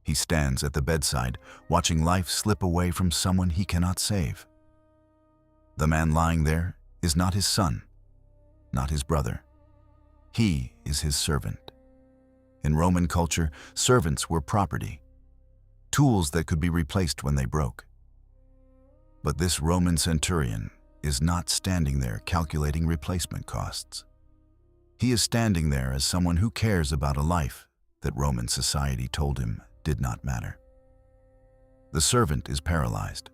He stands at the bedside, watching life slip away from someone he cannot save. The man lying there is not his son, not his brother. He is his servant. In Roman culture, servants were property, tools that could be replaced when they broke. But this Roman centurion is not standing there calculating replacement costs. He is standing there as someone who cares about a life that Roman society told him did not matter. The servant is paralyzed.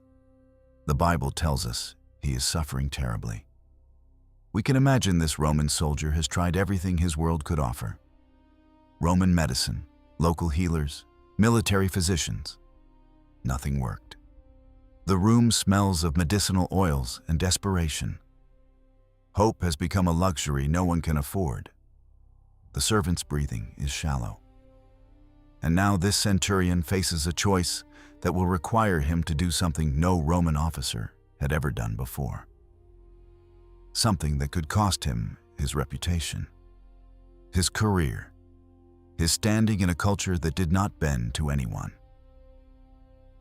The Bible tells us he is suffering terribly. We can imagine this Roman soldier has tried everything his world could offer. Roman medicine, local healers, military physicians. Nothing worked. The room smells of medicinal oils and desperation. Hope has become a luxury no one can afford. The servant's breathing is shallow. And now this centurion faces a choice that will require him to do something no Roman officer had ever done before. Something that could cost him his reputation, his career, his standing in a culture that did not bend to anyone.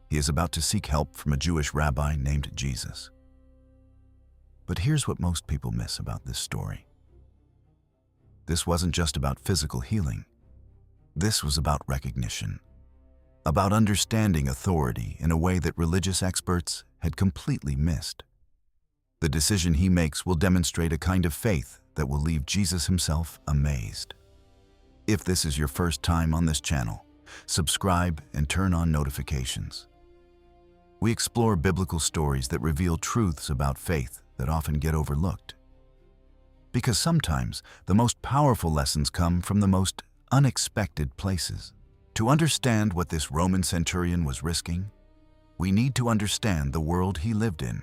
He is about to seek help from a Jewish rabbi named Jesus. But here's what most people miss about this story. This wasn't just about physical healing. This was about recognition, about understanding authority in a way that religious experts had completely missed. The decision he makes will demonstrate a kind of faith that will leave Jesus himself amazed. If this is your first time on this channel, subscribe and turn on notifications. We explore biblical stories that reveal truths about faith that often get overlooked. Because sometimes the most powerful lessons come from the most unexpected places. To understand what this Roman centurion was risking, we need to understand the world he lived in.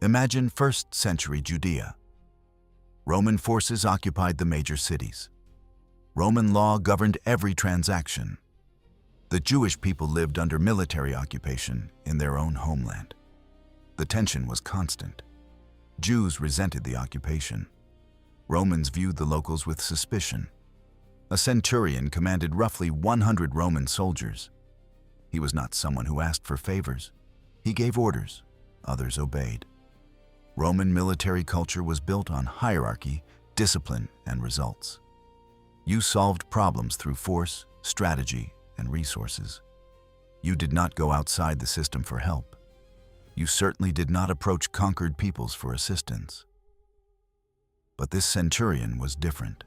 Imagine 1st century Judea. Roman forces occupied the major cities. Roman law governed every transaction. The Jewish people lived under military occupation in their own homeland. The tension was constant. Jews resented the occupation. Romans viewed the locals with suspicion. A centurion commanded roughly 100 Roman soldiers. He was not someone who asked for favors. He gave orders. Others obeyed. Roman military culture was built on hierarchy, discipline, and results. You solved problems through force, strategy, and resources. You did not go outside the system for help. You certainly did not approach conquered peoples for assistance. But this centurion was different.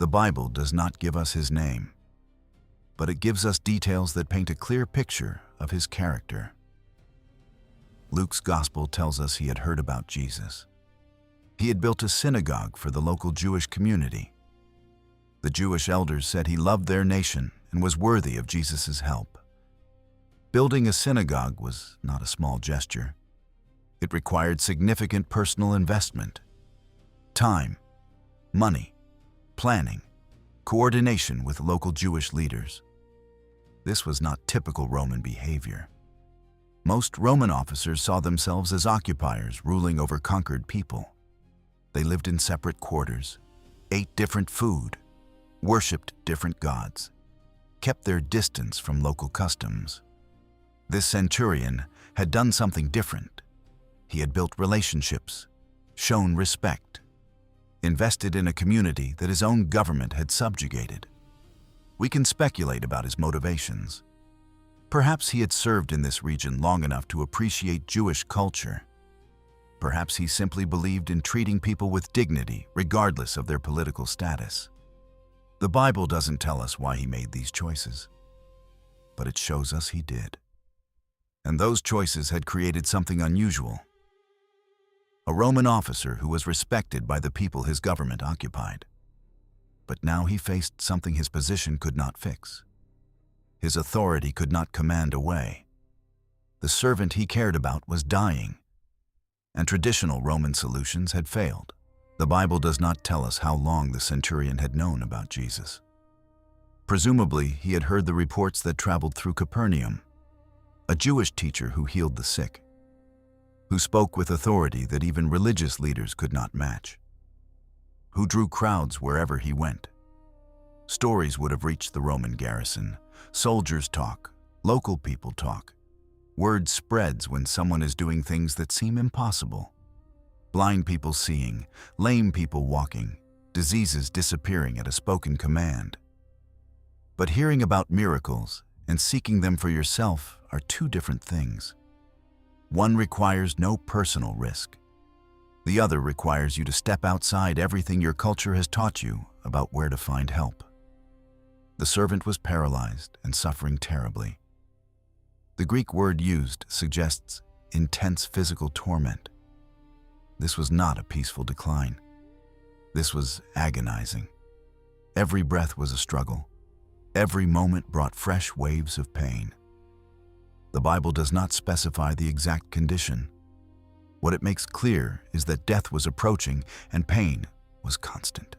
The Bible does not give us his name, but it gives us details that paint a clear picture of his character. Luke's gospel tells us he had heard about Jesus. He had built a synagogue for the local Jewish community. The Jewish elders said he loved their nation and was worthy of Jesus' help. Building a synagogue was not a small gesture. It required significant personal investment, time, money, planning, coordination with local Jewish leaders. This was not typical Roman behavior. Most Roman officers saw themselves as occupiers ruling over conquered people. They lived in separate quarters, ate different food, worshipped different gods, kept their distance from local customs. This centurion had done something different. He had built relationships, shown respect, invested in a community that his own government had subjugated. We can speculate about his motivations. Perhaps he had served in this region long enough to appreciate Jewish culture. Perhaps he simply believed in treating people with dignity, regardless of their political status. The Bible doesn't tell us why he made these choices, but it shows us he did. And those choices had created something unusual. A Roman officer who was respected by the people his government occupied. But now he faced something his position could not fix. His authority could not command away. The servant he cared about was dying, and traditional Roman solutions had failed. The Bible does not tell us how long the centurion had known about Jesus. Presumably, he had heard the reports that traveled through Capernaum, a Jewish teacher who healed the sick, who spoke with authority that even religious leaders could not match, who drew crowds wherever he went. Stories would have reached the Roman garrison, Soldiers talk, local people talk. Word spreads when someone is doing things that seem impossible. Blind people seeing, lame people walking, diseases disappearing at a spoken command. But hearing about miracles and seeking them for yourself are two different things. One requires no personal risk. The other requires you to step outside everything your culture has taught you about where to find help. The servant was paralyzed and suffering terribly. The Greek word used suggests intense physical torment. This was not a peaceful decline. This was agonizing. Every breath was a struggle. Every moment brought fresh waves of pain. The Bible does not specify the exact condition. What it makes clear is that death was approaching and pain was constant.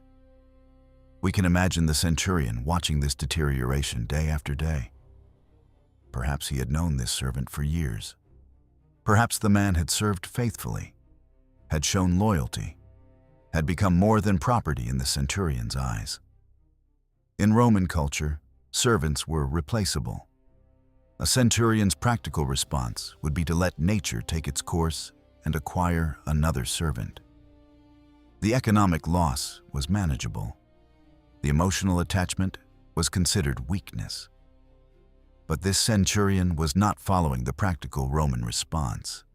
We can imagine the centurion watching this deterioration day after day. Perhaps he had known this servant for years. Perhaps the man had served faithfully, had shown loyalty, had become more than property in the centurion's eyes. In Roman culture, servants were replaceable. A centurion's practical response would be to let nature take its course and acquire another servant. The economic loss was manageable. The emotional attachment was considered weakness. But this centurion was not following the practical Roman response.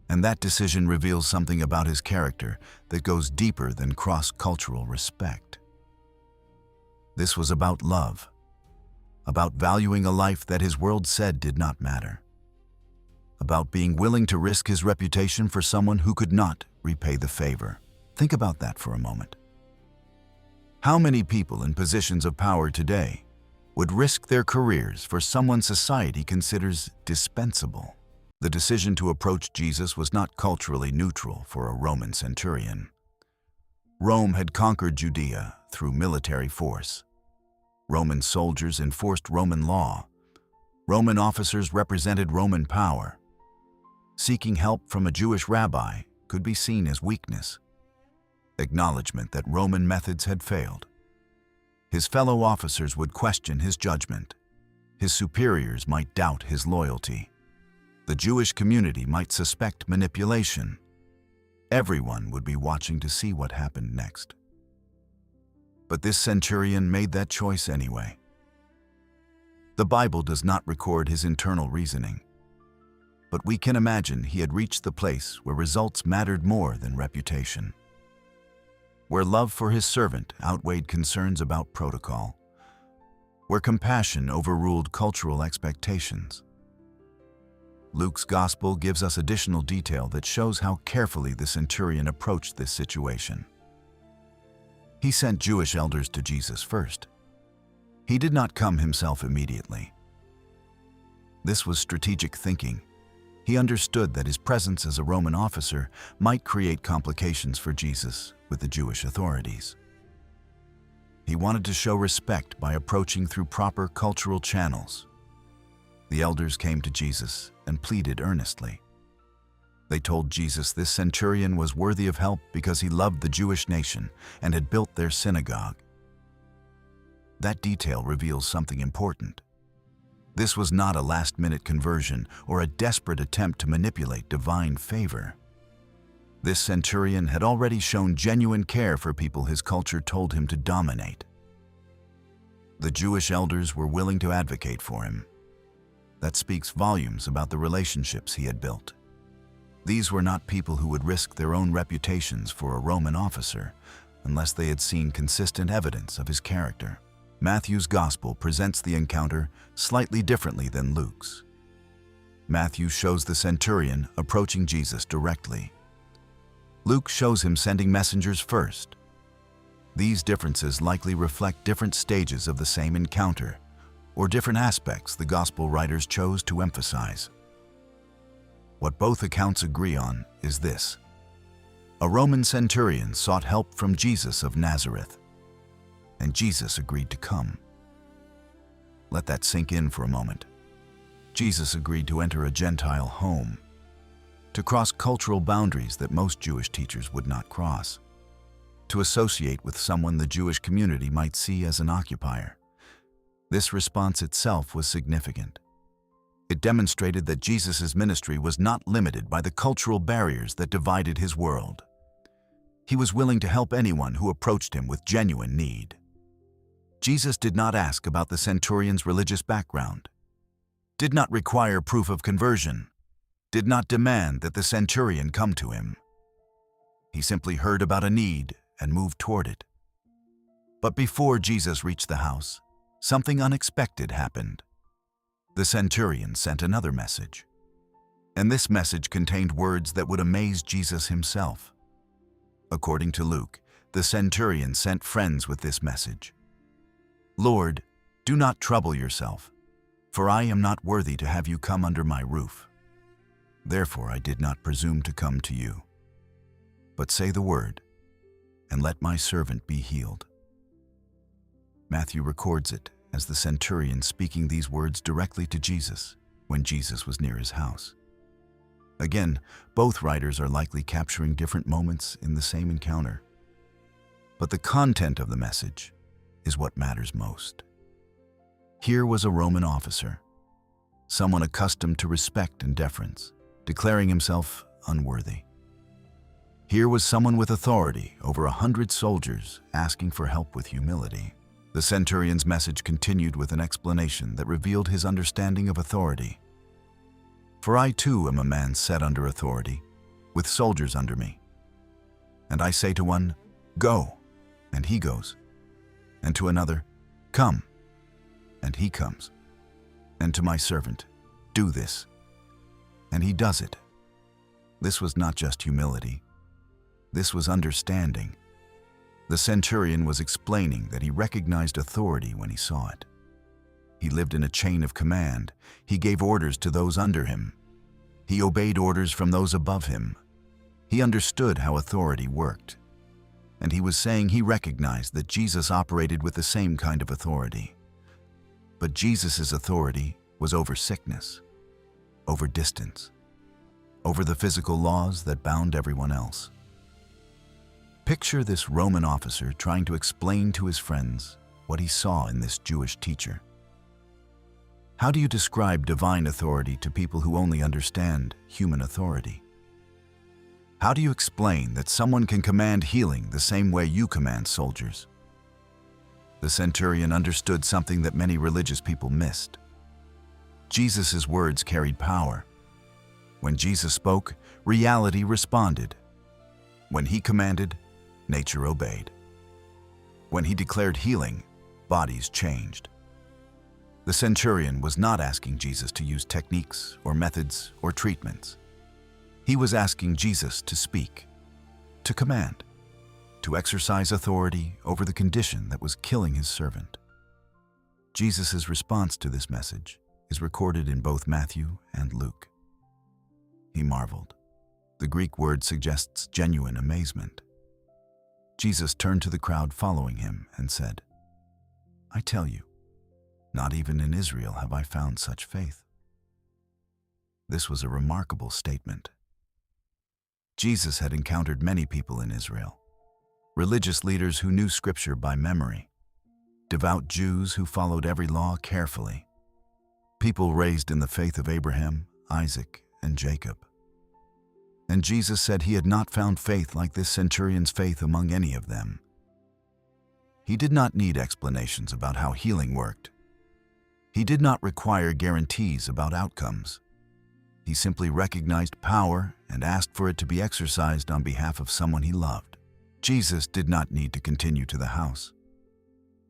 And that decision reveals something about his character that goes deeper than cross-cultural respect. This was about love, about valuing a life that his world said did not matter, about being willing to risk his reputation for someone who could not repay the favor. Think about that for a moment. How many people in positions of power today would risk their careers for someone society considers dispensable? The decision to approach Jesus was not culturally neutral for a Roman centurion. Rome had conquered Judea through military force. Roman soldiers enforced Roman law. Roman officers represented Roman power. Seeking help from a Jewish rabbi could be seen as weakness, acknowledgement that Roman methods had failed. His fellow officers would question his judgment. His superiors might doubt his loyalty. The Jewish community might suspect manipulation. Everyone would be watching to see what happened next. But this centurion made that choice anyway. The Bible does not record his internal reasoning, but we can imagine he had reached the place where results mattered more than reputation, where love for his servant outweighed concerns about protocol, where compassion overruled cultural expectations. Luke's gospel gives us additional detail that shows how carefully the centurion approached this situation. He sent Jewish elders to Jesus first. He did not come himself immediately. This was strategic thinking. He understood that his presence as a Roman officer might create complications for Jesus with the Jewish authorities. He wanted to show respect by approaching through proper cultural channels. The elders came to Jesus and pleaded earnestly. They told Jesus this centurion was worthy of help because he loved the Jewish nation and had built their synagogue. That detail reveals something important. This was not a last-minute conversion or a desperate attempt to manipulate divine favor. This centurion had already shown genuine care for people his culture told him to dominate. The Jewish elders were willing to advocate for him. That speaks volumes about the relationships he had built. These were not people who would risk their own reputations for a Roman officer unless they had seen consistent evidence of his character. Matthew's gospel presents the encounter slightly differently than Luke's. Matthew shows the centurion approaching Jesus directly. Luke shows him sending messengers first. These differences likely reflect different stages of the same encounter, or different aspects the gospel writers chose to emphasize. What both accounts agree on is this: a Roman centurion sought help from Jesus of Nazareth, and Jesus agreed to come. Let that sink in for a moment. Jesus agreed to enter a Gentile home, to cross cultural boundaries that most Jewish teachers would not cross, to associate with someone the Jewish community might see as an occupier. This response itself was significant. It demonstrated that Jesus' ministry was not limited by the cultural barriers that divided his world. He was willing to help anyone who approached him with genuine need. Jesus did not ask about the centurion's religious background, did not require proof of conversion, did not demand that the centurion come to him. He simply heard about a need and moved toward it. But before Jesus reached the house, something unexpected happened. The centurion sent another message, and this message contained words that would amaze Jesus himself. According to Luke, the centurion sent friends with this message. "Lord, do not trouble yourself, for I am not worthy to have you come under my roof. Therefore I did not presume to come to you. But say the word, and let my servant be healed." Matthew records it as the centurion speaking these words directly to Jesus when Jesus was near his house. Again, both writers are likely capturing different moments in the same encounter. But the content of the message is what matters most. Here was a Roman officer, someone accustomed to respect and deference, declaring himself unworthy. Here was someone with authority over 100 soldiers asking for help with humility. The centurion's message continued with an explanation that revealed his understanding of authority. "For I too am a man set under authority, with soldiers under me. And I say to one, 'Go,' and he goes, and to another, 'Come,' and he comes, and to my servant, 'Do this,' and he does it." This was not just humility. This was understanding. The centurion was explaining that he recognized authority when he saw it. He lived in a chain of command. He gave orders to those under him. He obeyed orders from those above him. He understood how authority worked. And he was saying he recognized that Jesus operated with the same kind of authority. But Jesus' authority was over sickness, over distance, over the physical laws that bound everyone else. Picture this Roman officer trying to explain to his friends what he saw in this Jewish teacher. How do you describe divine authority to people who only understand human authority? How do you explain that someone can command healing the same way you command soldiers? The centurion understood something that many religious people missed. Jesus' words carried power. When Jesus spoke, reality responded. When he commanded, nature obeyed. When he declared healing, bodies changed. The centurion was not asking Jesus to use techniques or methods or treatments. He was asking Jesus to speak, to command, to exercise authority over the condition that was killing his servant. Jesus' response to this message is recorded in both Matthew and Luke. He marveled. The Greek word suggests genuine amazement. Jesus turned to the crowd following him and said, "I tell you, not even in Israel have I found such faith." This was a remarkable statement. Jesus had encountered many people in Israel, religious leaders who knew Scripture by memory, devout Jews who followed every law carefully, people raised in the faith of Abraham, Isaac, and Jacob. And Jesus said he had not found faith like this centurion's faith among any of them. He did not need explanations about how healing worked. He did not require guarantees about outcomes. He simply recognized power and asked for it to be exercised on behalf of someone he loved. Jesus did not need to continue to the house.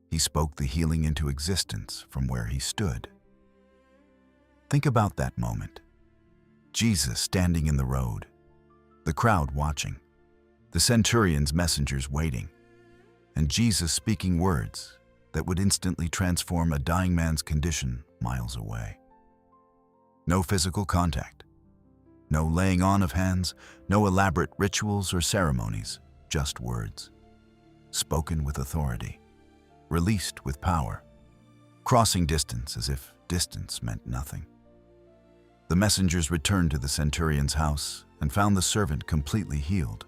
He spoke the healing into existence from where he stood. Think about that moment. Jesus standing in the road, the crowd watching, the centurion's messengers waiting, and Jesus speaking words that would instantly transform a dying man's condition miles away. No physical contact, no laying on of hands, no elaborate rituals or ceremonies, just words, spoken with authority, released with power, crossing distance as if distance meant nothing. The messengers returned to the centurion's house and found the servant completely healed.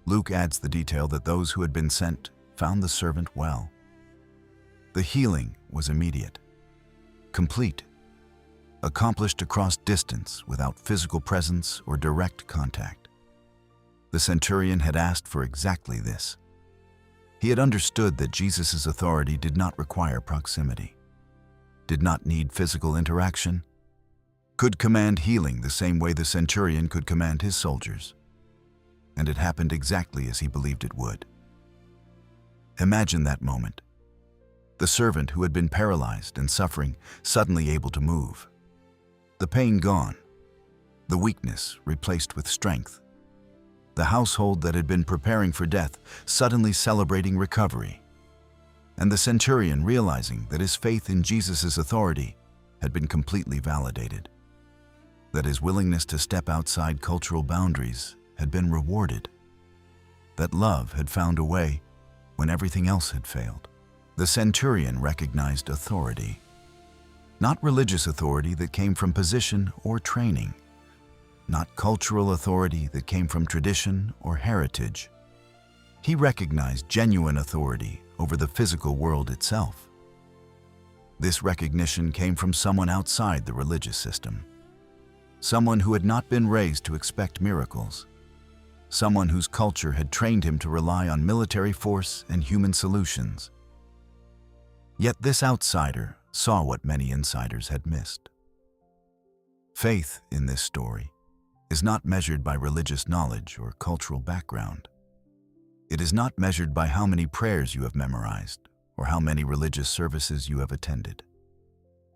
Luke adds the detail that those who had been sent found the servant well. The healing was immediate, complete, accomplished across distance without physical presence or direct contact. The centurion had asked for exactly this. He had understood that Jesus' authority did not require proximity, did not need physical interaction, could command healing the same way the centurion could command his soldiers. And it happened exactly as he believed it would. Imagine that moment. The servant who had been paralyzed and suffering suddenly able to move. The pain gone, the weakness replaced with strength. The household that had been preparing for death suddenly celebrating recovery. And the centurion realizing that his faith in Jesus' authority had been completely validated, that his willingness to step outside cultural boundaries had been rewarded, that love had found a way when everything else had failed. The centurion recognized authority, not religious authority that came from position or training, not cultural authority that came from tradition or heritage. He recognized genuine authority over the physical world itself. This recognition came from someone outside the religious system, someone who had not been raised to expect miracles, someone whose culture had trained him to rely on military force and human solutions. Yet this outsider saw what many insiders had missed. Faith in this story is not measured by religious knowledge or cultural background. It is not measured by how many prayers you have memorized or how many religious services you have attended.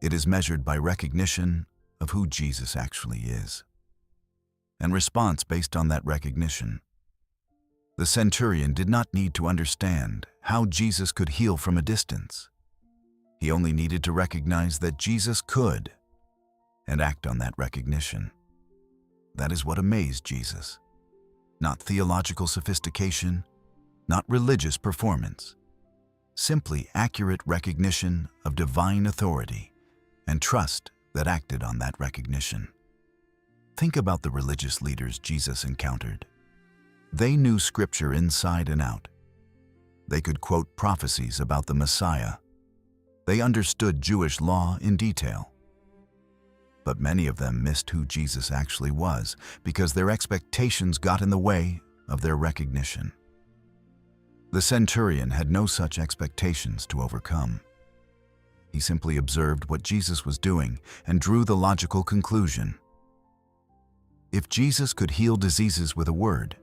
It is measured by recognition of who Jesus actually is, and response based on that recognition. The centurion did not need to understand how Jesus could heal from a distance. He only needed to recognize that Jesus could, and act on that recognition. That is what amazed Jesus. Not theological sophistication, not religious performance. Simply accurate recognition of divine authority and trust that acted on that recognition. Think about the religious leaders Jesus encountered. They knew Scripture inside and out. They could quote prophecies about the Messiah. They understood Jewish law in detail. But many of them missed who Jesus actually was because their expectations got in the way of their recognition. The centurion had no such expectations to overcome. He simply observed what Jesus was doing and drew the logical conclusion. If Jesus could heal diseases with a word,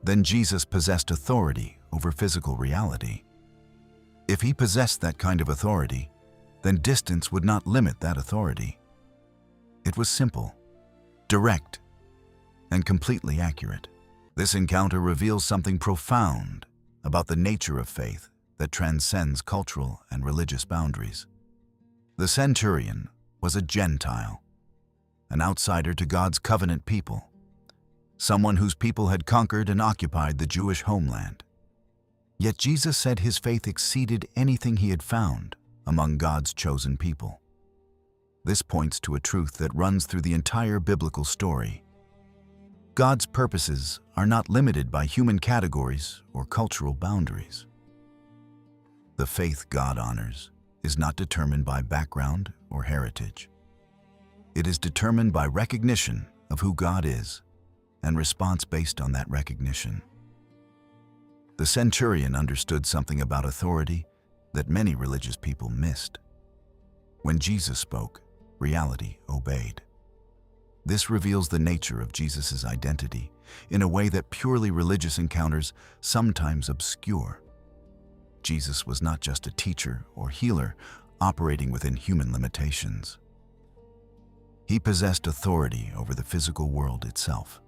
then Jesus possessed authority over physical reality. If he possessed that kind of authority, then distance would not limit that authority. It was simple, direct, and completely accurate. This encounter reveals something profound about the nature of faith that transcends cultural and religious boundaries. The centurion was a Gentile, an outsider to God's covenant people, someone whose people had conquered and occupied the Jewish homeland. Yet Jesus said his faith exceeded anything he had found among God's chosen people. This points to a truth that runs through the entire biblical story. God's purposes are not limited by human categories or cultural boundaries. The faith God honors is not determined by background or heritage. It is determined by recognition of who God is and response based on that recognition. The centurion understood something about authority that many religious people missed. When Jesus spoke, reality obeyed. This reveals the nature of Jesus' identity in a way that purely religious encounters sometimes obscure. Jesus was not just a teacher or healer operating within human limitations. He possessed authority over the physical world itself.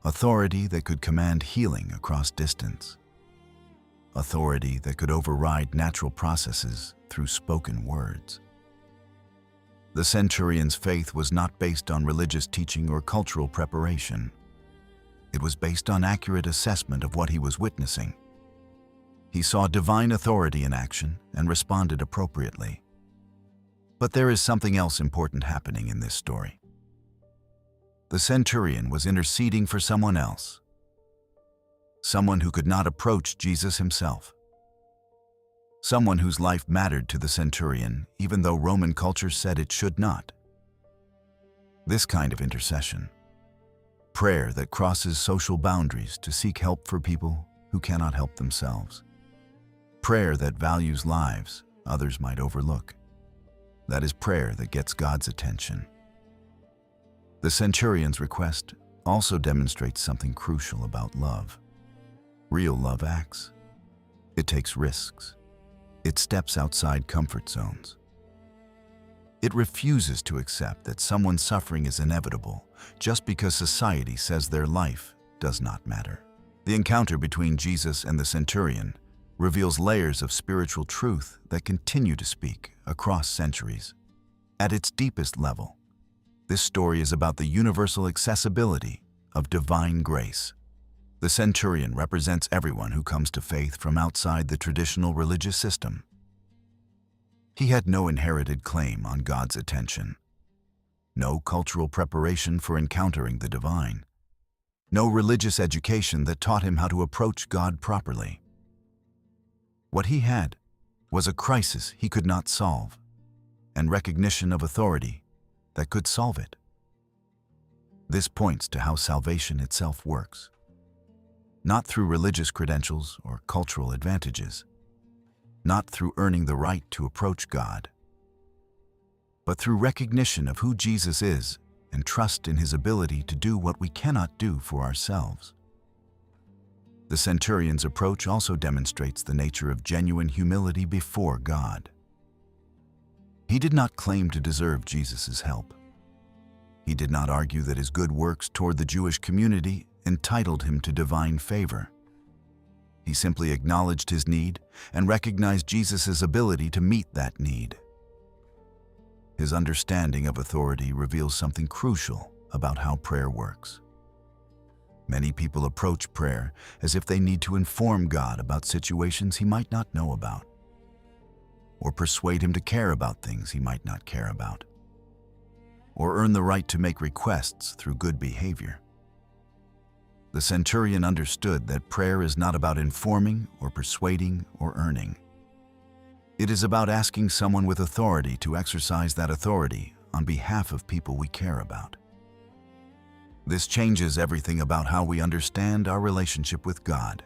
Authority that could command healing across distance. Authority that could override natural processes through spoken words. The centurion's faith was not based on religious teaching or cultural preparation. It was based on accurate assessment of what he was witnessing. He saw divine authority in action and responded appropriately. But there is something else important happening in this story. The centurion was interceding for someone else, someone who could not approach Jesus himself. someone whose life mattered to the centurion, even though Roman culture said it should not. This kind of intercession, prayer that crosses social boundaries to seek help for people who cannot help themselves, prayer that values lives others might overlook, that is prayer that gets God's attention. The centurion's request also demonstrates something crucial about love. Real love acts. It takes risks. It steps outside comfort zones. It refuses to accept that someone's suffering is inevitable just because society says their life does not matter. The encounter between Jesus and the centurion reveals layers of spiritual truth that continue to speak across centuries. At its deepest level, this story is about the universal accessibility of divine grace. The centurion represents everyone who comes to faith from outside the traditional religious system. He had no inherited claim on God's attention, no cultural preparation for encountering the divine, no religious education that taught him how to approach God properly. What he had was a crisis he could not solve, and recognition of authority that could solve it. This points to how salvation itself works, not through religious credentials or cultural advantages, not through earning the right to approach God, but through recognition of who Jesus is and trust in his ability to do what we cannot do for ourselves. The centurion's approach also demonstrates the nature of genuine humility before God. He did not claim to deserve Jesus' help. He did not argue that his good works toward the Jewish community entitled him to divine favor. He simply acknowledged his need and recognized Jesus' ability to meet that need. His understanding of authority reveals something crucial about how prayer works. Many people approach prayer as if they need to inform God about situations he might not know about, or persuade him to care about things he might not care about, or earn the right to make requests through good behavior. The centurion understood that prayer is not about informing or persuading or earning. It is about asking someone with authority to exercise that authority on behalf of people we care about. This changes everything about how we understand our relationship with God.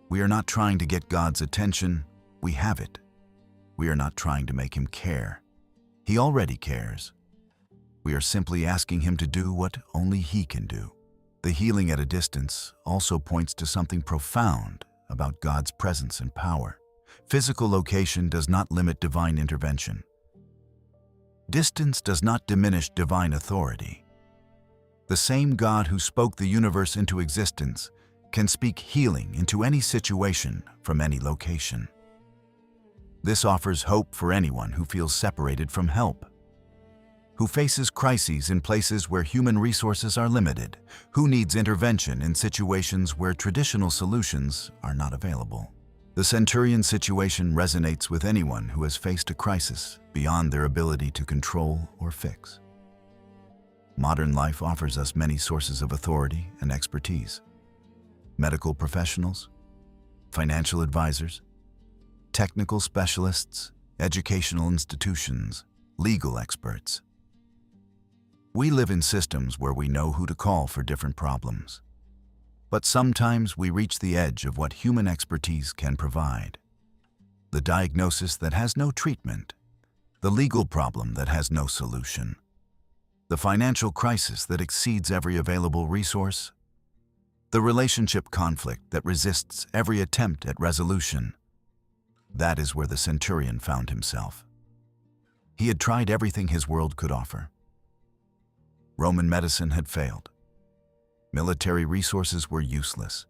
We are not trying to get God's attention, we have it. We are not trying to make him care. He already cares. We are simply asking him to do what only he can do. The healing at a distance also points to something profound about God's presence and power. Physical location does not limit divine intervention. Distance does not diminish divine authority. The same God who spoke the universe into existence can speak healing into any situation from any location. This offers hope for anyone who feels separated from help, who faces crises in places where human resources are limited, who needs intervention in situations where traditional solutions are not available. The centurion's situation resonates with anyone who has faced a crisis beyond their ability to control or fix. Modern life offers us many sources of authority and expertise. Medical professionals, financial advisors, technical specialists, educational institutions, legal experts. We live in systems where we know who to call for different problems. But sometimes we reach the edge of what human expertise can provide. The diagnosis that has no treatment, the legal problem that has no solution, the financial crisis that exceeds every available resource, the relationship conflict that resists every attempt at resolution. That is where the centurion found himself. He had tried everything his world could offer. Roman medicine had failed. Military resources were useless.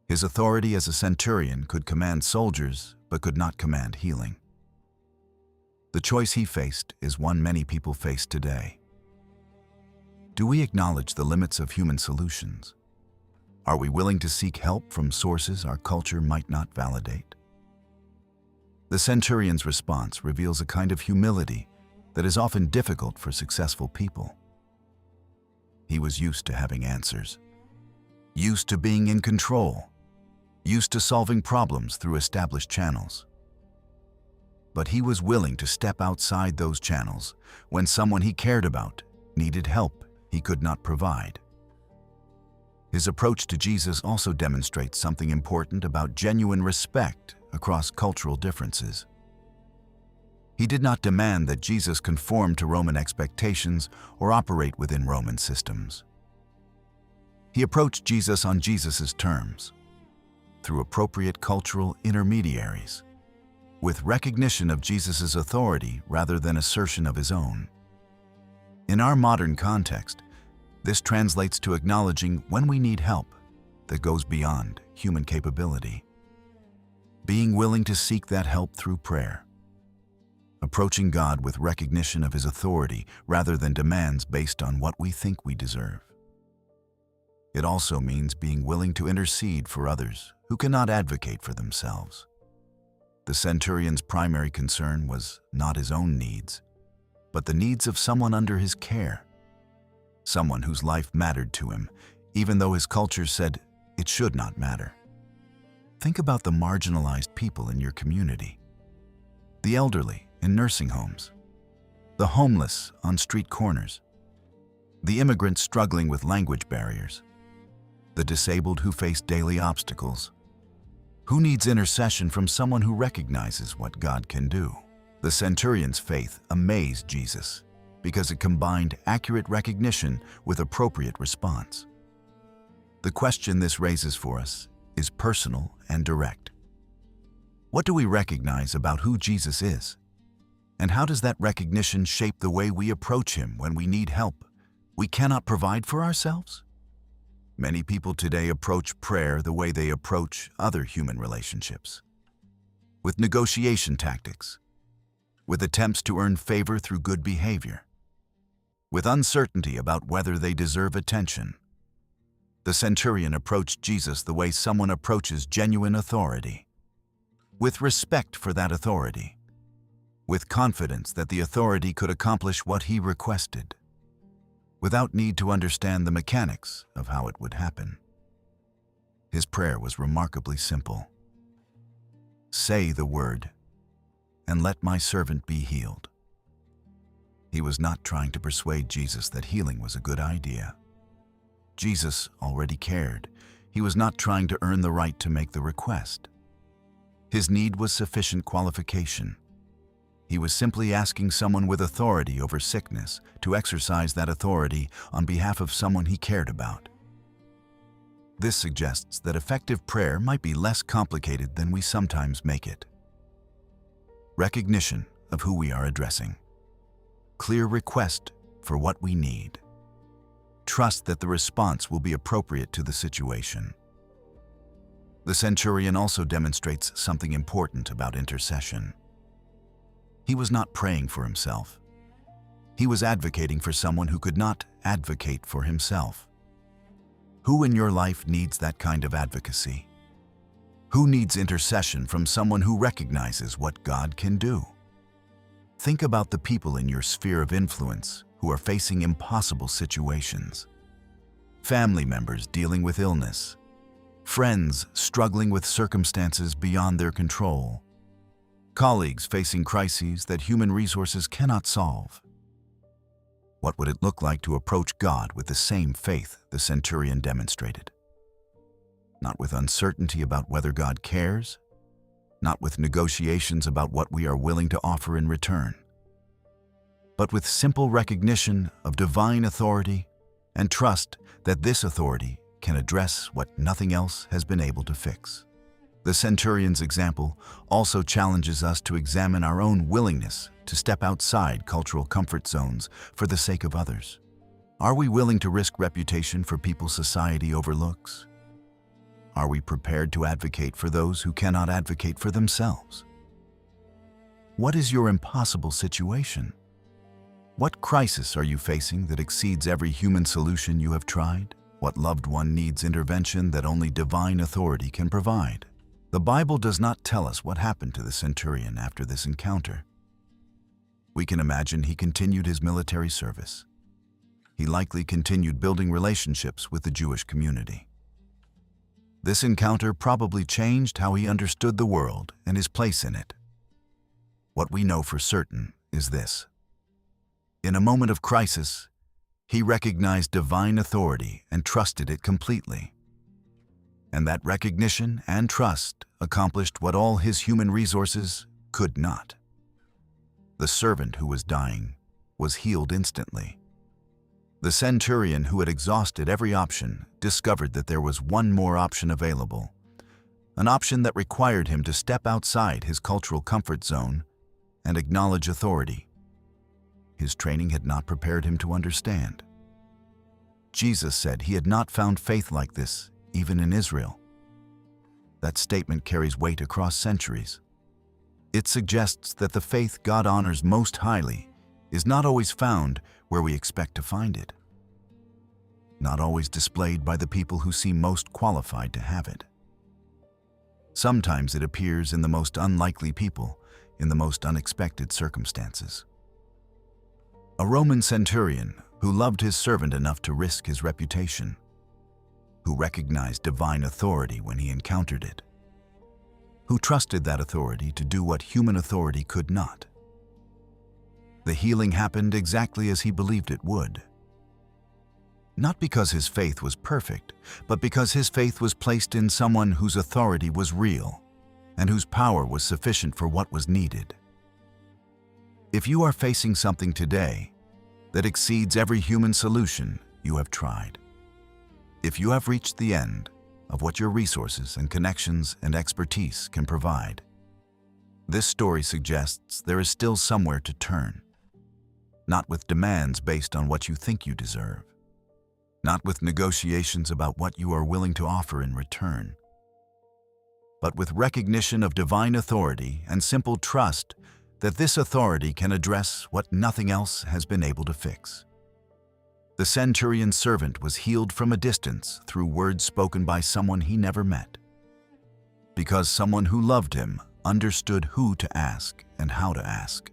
His authority as a centurion could command soldiers, but could not command healing. The choice he faced is one many people face today. Do we acknowledge the limits of human solutions? Are we willing to seek help from sources our culture might not validate? The centurion's response reveals a kind of humility that is often difficult for successful people. He was used to having answers, used to being in control, used to solving problems through established channels. but he was willing to step outside those channels when someone he cared about needed help he could not provide. His approach to Jesus also demonstrates something important about genuine respect across cultural differences. He did not demand that Jesus conform to Roman expectations or operate within Roman systems. He approached Jesus on Jesus' terms, through appropriate cultural intermediaries, with recognition of Jesus' authority rather than assertion of his own. In our modern context, this translates to acknowledging when we need help that goes beyond human capability, being willing to seek that help through prayer, approaching God with recognition of his authority rather than demands based on what we think we deserve. It also means being willing to intercede for others who cannot advocate for themselves. The centurion's primary concern was not his own needs, but the needs of someone under his care, someone whose life mattered to him, even though his culture said it should not matter. Think about the marginalized people in your community, the elderly in nursing homes, the homeless on street corners, the immigrants struggling with language barriers, the disabled who face daily obstacles. Who needs intercession from someone who recognizes what God can do? The centurion's faith amazed Jesus because it combined accurate recognition with appropriate response. The question this raises for us is personal and direct. What do we recognize about who Jesus is? And how does that recognition shape the way we approach him when we need help we cannot provide for ourselves? Many people today approach prayer the way they approach other human relationships, with negotiation tactics, with attempts to earn favor through good behavior, with uncertainty about whether they deserve attention. The centurion approached Jesus the way someone approaches genuine authority, with respect for that authority, with confidence that the authority could accomplish what he requested, without need to understand the mechanics of how it would happen. His prayer was remarkably simple. Say the word, and let my servant be healed. He was not trying to persuade Jesus that healing was a good idea. Jesus already cared. He was not trying to earn the right to make the request. His need was sufficient qualification. He was simply asking someone with authority over sickness to exercise that authority on behalf of someone he cared about. This suggests that effective prayer might be less complicated than we sometimes make it. Recognition of who we are addressing. Clear request for what we need. Trust that the response will be appropriate to the situation. The centurion also demonstrates something important about intercession. He was not praying for himself. He was advocating for someone who could not advocate for himself. Who in your life needs that kind of advocacy? Who needs intercession from someone who recognizes what God can do? Think about the people in your sphere of influence who are facing impossible situations. Family members dealing with illness, friends struggling with circumstances beyond their control, colleagues facing crises that human resources cannot solve. What would it look like to approach God with the same faith the centurion demonstrated? Not with uncertainty about whether God cares, not with negotiations about what we are willing to offer in return, but with simple recognition of divine authority and trust that this authority can address what nothing else has been able to fix. The centurion's example also challenges us to examine our own willingness to step outside cultural comfort zones for the sake of others. Are we willing to risk reputation for people society overlooks? Are we prepared to advocate for those who cannot advocate for themselves? What is your impossible situation? What crisis are you facing that exceeds every human solution you have tried? What loved one needs intervention that only divine authority can provide? The Bible does not tell us what happened to the centurion after this encounter. We can imagine he continued his military service. He likely continued building relationships with the Jewish community. This encounter probably changed how he understood the world and his place in it. What we know for certain is this. In a moment of crisis, he recognized divine authority and trusted it completely. And that recognition and trust accomplished what all his human resources could not. The servant who was dying was healed instantly. The centurion who had exhausted every option discovered that there was one more option available, an option that required him to step outside his cultural comfort zone and acknowledge authority. His training had not prepared him to understand. Jesus said he had not found faith like this even in Israel. That statement carries weight across centuries. It suggests that the faith God honors most highly is not always found where we expect to find it, not always displayed by the people who seem most qualified to have it. Sometimes it appears in the most unlikely people, in the most unexpected circumstances. A Roman centurion who loved his servant enough to risk his reputation, who recognized divine authority when he encountered it, who trusted that authority to do what human authority could not. The healing happened exactly as he believed it would. Not because his faith was perfect, but because his faith was placed in someone whose authority was real and whose power was sufficient for what was needed. If you are facing something today that exceeds every human solution you have tried, if you have reached the end of what your resources and connections and expertise can provide, this story suggests there is still somewhere to turn. Not with demands based on what you think you deserve, not with negotiations about what you are willing to offer in return, but with recognition of divine authority and simple trust that this authority can address what nothing else has been able to fix. The centurion's servant was healed from a distance through words spoken by someone he never met, because someone who loved him understood who to ask and how to ask.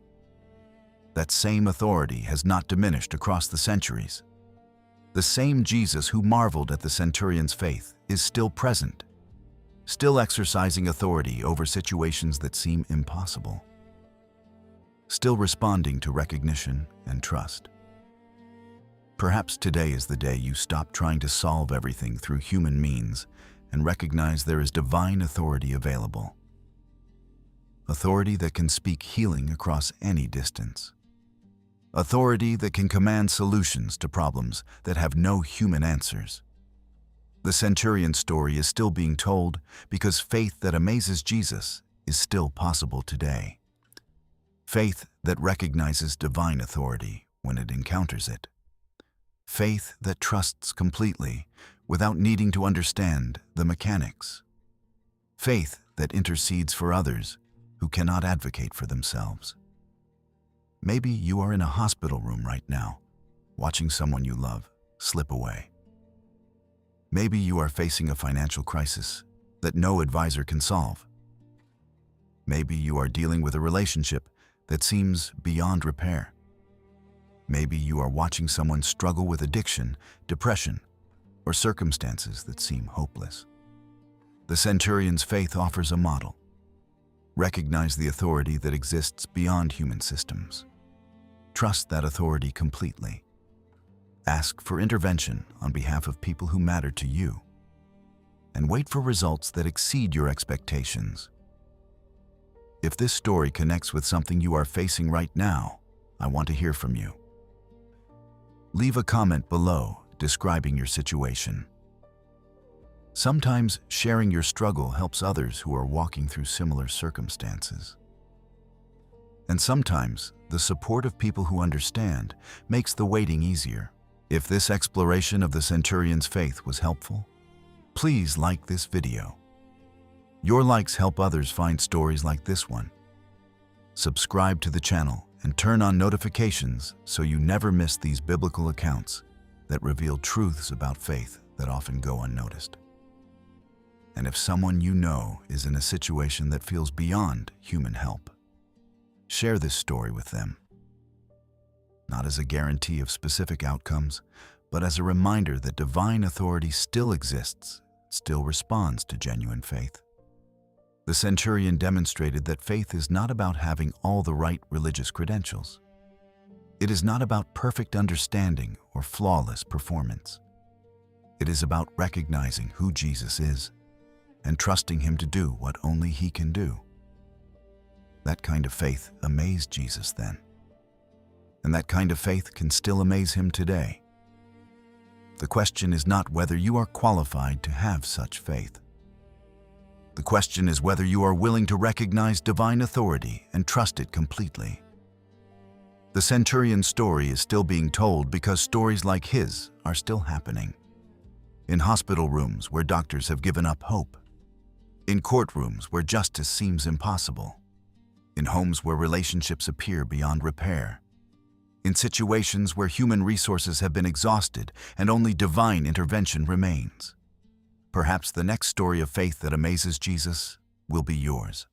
That same authority has not diminished across the centuries. The same Jesus who marveled at the centurion's faith is still present, still exercising authority over situations that seem impossible, still responding to recognition and trust. Perhaps today is the day you stop trying to solve everything through human means and recognize there is divine authority available. Authority that can speak healing across any distance. Authority that can command solutions to problems that have no human answers. The centurion story is still being told because faith that amazes Jesus is still possible today. Faith that recognizes divine authority when it encounters it. Faith that trusts completely without needing to understand the mechanics. Faith that intercedes for others who cannot advocate for themselves. Maybe you are in a hospital room right now, watching someone you love slip away. Maybe you are facing a financial crisis that no advisor can solve. Maybe you are dealing with a relationship that seems beyond repair. Maybe you are watching someone struggle with addiction, depression, or circumstances that seem hopeless. The centurion's faith offers a model. Recognize the authority that exists beyond human systems. Trust that authority completely. Ask for intervention on behalf of people who matter to you. And wait for results that exceed your expectations. If this story connects with something you are facing right now, I want to hear from you. Leave a comment below describing your situation. Sometimes sharing your struggle helps others who are walking through similar circumstances. And sometimes the support of people who understand makes the waiting easier. If this exploration of the centurion's faith was helpful, please like this video. Your likes help others find stories like this one. Subscribe to the channel and turn on notifications so you never miss these biblical accounts that reveal truths about faith that often go unnoticed. And if someone you know is in a situation that feels beyond human help, share this story with them. Not as a guarantee of specific outcomes, but as a reminder that divine authority still exists, still responds to genuine faith. The centurion demonstrated that faith is not about having all the right religious credentials. It is not about perfect understanding or flawless performance. It is about recognizing who Jesus is and trusting him to do what only he can do. That kind of faith amazed Jesus then. And that kind of faith can still amaze him today. The question is not whether you are qualified to have such faith. The question is whether you are willing to recognize divine authority and trust it completely. The centurion's story is still being told because stories like his are still happening. In hospital rooms where doctors have given up hope. In courtrooms where justice seems impossible. In homes where relationships appear beyond repair. In situations where human resources have been exhausted and only divine intervention remains. Perhaps the next story of faith that amazes Jesus will be yours.